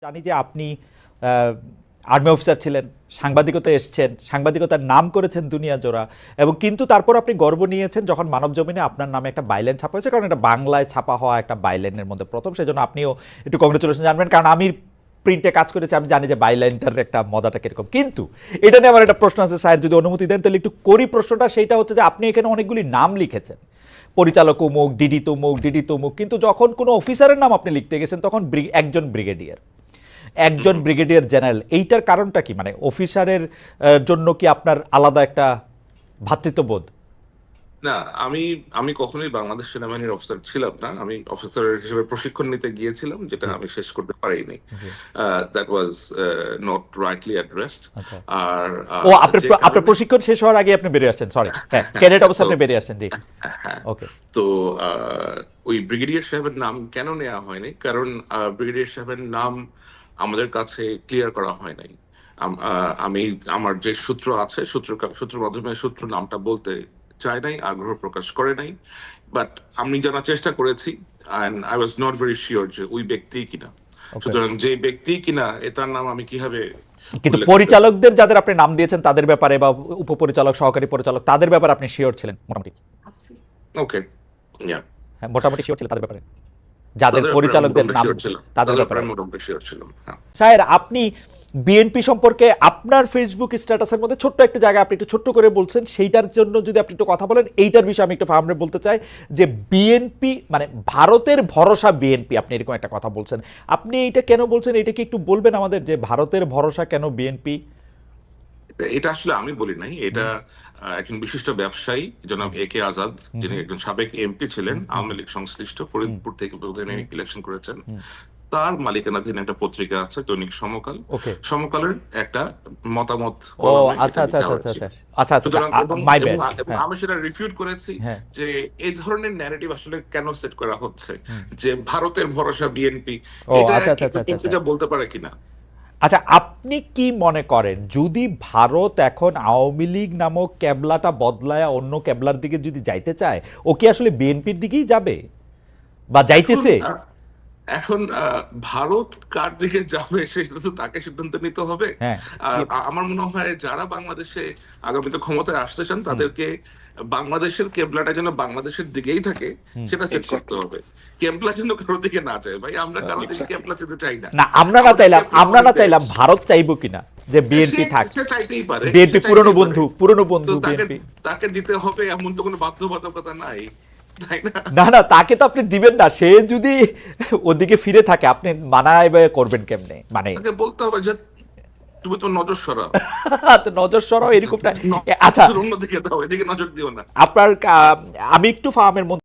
জানি যে আপনি আর্মি অফিসার ছিলেন, সাংবাদিকতা এসছেন, সাংবাদিকতার নাম করেছেন দুনিয়া জোড়া, এবং কিন্তু তারপর আপনি গর্ব নিয়েছেন যখন মানবজমিনে আপনার নামে একটা বাইলেন ছাপা হয়েছে, কারণ এটা বাংলায় ছাপা হওয়া একটা বাইলেনের মধ্যে প্রথম, সেজন্য আপনিও একটু কংগ্রেচুলেশন জানবেন, কারণ আমি প্রিন্টে কাজ করেছি, আমি জানি যে বাইলাইনটার একটা মজাটা কিরকম। কিন্তু এটা নিয়ে আমার একটা প্রশ্ন আছে, স্যার যদি অনুমতি দেন তাহলে একটু করি প্রশ্নটা। সেইটা হচ্ছে যে আপনি এখানে অনেকগুলি নাম লিখেছেন, পরিচালক অমুক, ডিডি তমুক, কিন্তু যখন কোনো অফিসারের নাম আপনি লিখতে গেছেন তখন একজন ব্রিগেডিয়ার, একজন ব্রিগেডিয়ার জেনারেল। এইটার কারণটা কি? মানে অফিসারের জন্য কি আপনার আলাদা একটা ভ্রাতৃত্ববোধ? না, আমি আমি কখনোই বাংলাদেশ সেনাবাহিনীর অফিসার ছিলাম না। আমি অফিসার হিসেবে প্রশিক্ষণ নিতে গিয়েছিলাম, যেটা আমি শেষ করতে পারিনি। That was not rightly addressed. আচ্ছা, আর ও আপনার প্রশিক্ষণ শেষ হওয়ার আগে আপনি বেরিয়ে আসছেন, সরি, হ্যাঁ, ক্যাডেট অবস্থা আপনি বেরিয়ে আসছেন, জি, হ্যাঁ। ওকে। তো ওই ব্রিগেডিয়ার সাহেবের নাম কেন নেওয়া হয়নি? কারণ ব্রিগেডিয়ার সাহেবের নাম আমাদের কাছে ক্লিয়ার করা হয় নাই। আমি আমার যে সূত্র আছে, সূত্র মাধ্যমে সূত্র নামটা বলতে চায় নাই, আগ্রহ প্রকাশ করে নাই। বাট আমি জানার চেষ্টা করেছি, and I was not very sure যে ওই ব্যক্তি কিনা। সুতরাং যে ব্যক্তি কিনা এটার নাম আমি কিভাবে। কিন্তু পরিচালকদের যাদের আপনি নাম দিয়েছেন তাদের ব্যাপারে, বা উপপরিচালক, সহকারী পরিচালক, তাদের ব্যাপারে আপনি শিওর ছিলেন মোটামুটি? ওকে, ইয়া, হ্যাঁ, মোটামুটি শিওর ছিলেন তাদের ব্যাপারে, যাদের পরিচালকদের নাম, তাদের ব্যাপারে মোটামুটি শিওর ছিলাম। স্যার, আপনি বিএনপি সম্পর্কে আপনার ফেসবুক স্ট্যাটাসের মধ্যে ছোট্ট একটা জায়গা আপনি একটু ছোট্ট করে বলছেন, সেইটার জন্য যদি আপনি একটু কথা বলেন, এইটার বিষয়ে আমি একটু ফার্মে বলতে চাই যে বিএনপি মানে ভারতের ভরসা বিএনপি, আপনি এরকম একটা কথা বলছেন, আপনি এইটা কেন বলছেন? এটা কি একটু বলবেন আমাদের, যে ভারতের ভরসা কেন বিএনপি? এটা আসলে আমি বলি নাই, এটা একজন বিশিষ্ট ব্যবসায়ী জনাব এ কে আজাদ, যিনি একজন সাবেক এমপি ছিলেন, আওয়ামী লীগ সংশ্লিষ্ট, ফরিদপুর থেকে ইলেকশন করেছেন। তার মালিকানাধীন একটা পত্রিকা আছে, দৈনিক সমকাল। সমকালের একটা মতামত আমি সেটা রিফিউট করেছি যে এই ধরনের ন্যারেটিভ আসলে কেন সেট করা হচ্ছে, যে ভারতের ভরসা বিএনপি, এটা বলতে পারে কিনা। আচ্ছা, আপনি কি মনে করেন যদি ভারত এখন আওয়ামী লীগ নামক ক্যাবলাটা বদলায় অন্য ক্যাবলার দিকে যদি যাইতে চায়, ও কি আসলে বিএনপির দিকেই যাবে বা যাইতেছে? এখন ভারত কার দিকে যাবে সেটা তো তাকে সিদ্ধান্ত নিতে হবে। আর আমার মনে হয় যারা বাংলাদেশে আগামীতে ক্ষমতায় আসতে চান তাদেরকে বাংলাদেশের কেবলাটা যেন বাংলাদেশের দিকেই থাকে সেটা সেট করতে হবে। কেবলা যেন কারোর দিকে না যায়। ভাই, আমরা কারোর দিকে কেবলা যেতে চাই না। না, আমরা না চাইলাম, ভারত চাইবো কিনা যে বিএনপি থাক? সে চাইতেই পারে, বিএনপি পুরনো বন্ধু বিএনপি, তাকে দিতে হবে এমন তো কোনো বাধ্যবাধকতা নাই। না, তাকে তো আপনি দিবেন না। সে যদি ওদিকে ফিরে থাকে আপনি মানায় করবেন কেমনে? মানে বলতে হবে যে তুমি তো নজর সরাও, নজর সরাও, এরকমটা। আচ্ছা, অন্যদিকে দাও, এদিকে নজর দিও না। আপনার আমি একটু ফার্মের মধ্যে